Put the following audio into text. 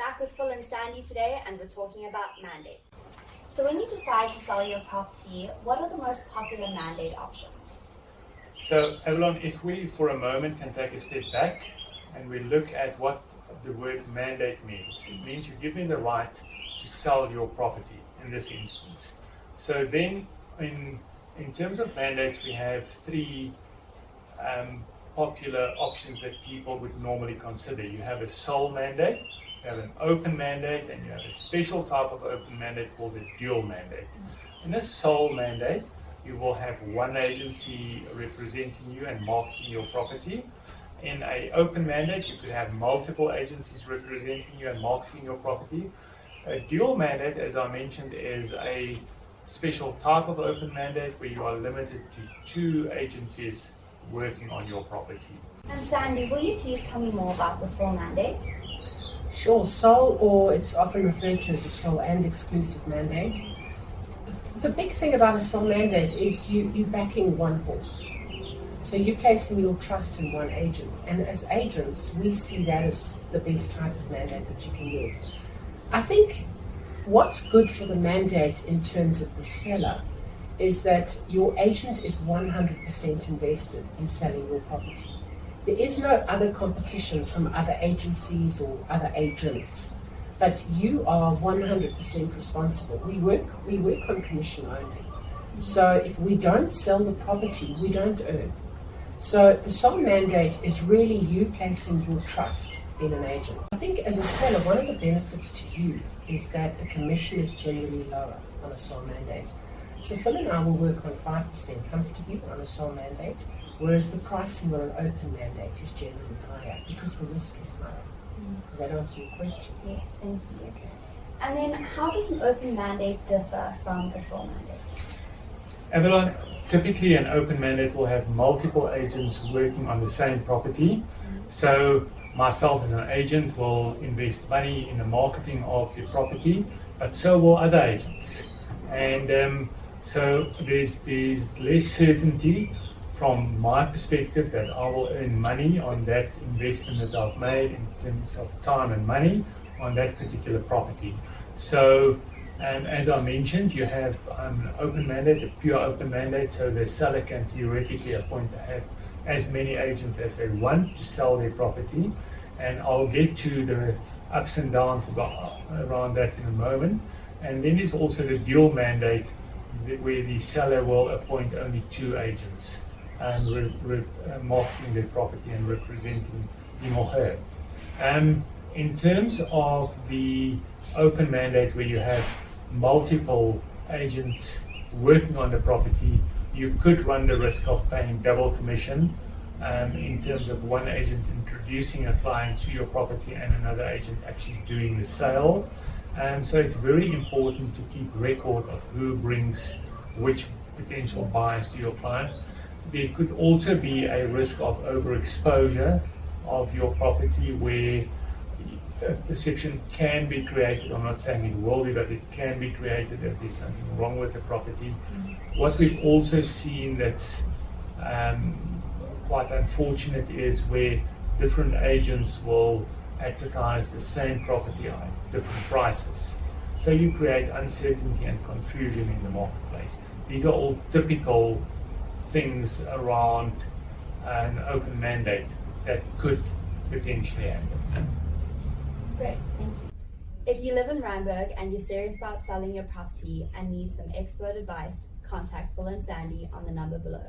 Back with Phil and Sandy today, and we're talking about mandate. So when you decide to sell your property, what are the most popular mandate options? So, Evelyn, if we for a moment can take a step back and we look at what the word mandate means. It means you give me the right to sell your property in this instance. So then, in terms of mandates, we have three popular options that people would normally consider. You have a sole mandate, you have an open mandate, and you have a special type of open mandate called a dual mandate. In a sole mandate, you will have one agency representing you and marketing your property. In an open mandate, you could have multiple agencies representing you and marketing your property. A dual mandate, as I mentioned, is a special type of open mandate where you are limited to two agencies working on your property. And Sandy, will you please tell me more about the sole mandate? Sure, sole, or it's often referred to as a sole and exclusive mandate. The big thing about a sole mandate is you're backing one horse. So you're placing your trust in one agent. And as agents, we see that as the best type of mandate that you can get. I think what's good for the mandate in terms of the seller is that your agent is 100% invested in selling your property. There is no other competition from other agencies or other agents, but you are 100% responsible. We work on commission only. So if we don't sell the property, we don't earn. So the sole mandate is really you placing your trust in an agent. I think as a seller, one of the benefits to you is that the commission is generally lower on a sole mandate. So Phil and I will work on 5% comfortably on a sole mandate, whereas the pricing on an open mandate is generally higher because the risk is higher. Does that answer your question? Yes, thank you. And then how does an open mandate differ from a sole mandate? Evelyn, typically an open mandate will have multiple agents working on the same property. So myself as an agent will invest money in the marketing of the property, but so will other agents. And so there's less certainty from my perspective that I will earn money on that investment that I've made in terms of time and money on that particular property. So as I mentioned, you have an open mandate, a pure open mandate, so the seller can theoretically appoint to have as many agents as they want to sell their property. And I'll get to the ups and downs around that in a moment. And then there's also the dual mandate where the seller will appoint only two agents and marketing their property and representing him or her. In terms of the open mandate where you have multiple agents working on the property, you could run the risk of paying double commission in terms of one agent introducing a client to your property and another agent actually doing the sale. So it's very important to keep record of who brings which potential buyers to your client. There could also be a risk of overexposure of your property where a perception can be created. I'm not saying it will be, but it can be created if there's something wrong with the property. What we've also seen that's quite unfortunate is where different agents will advertise the same property at different prices. So you create uncertainty and confusion in the marketplace. These are all typical things around an open mandate that could potentially happen. Great, thank you. If you live in Randburg and you're serious about selling your property and need some expert advice, contact Phil and Sandy on the number below.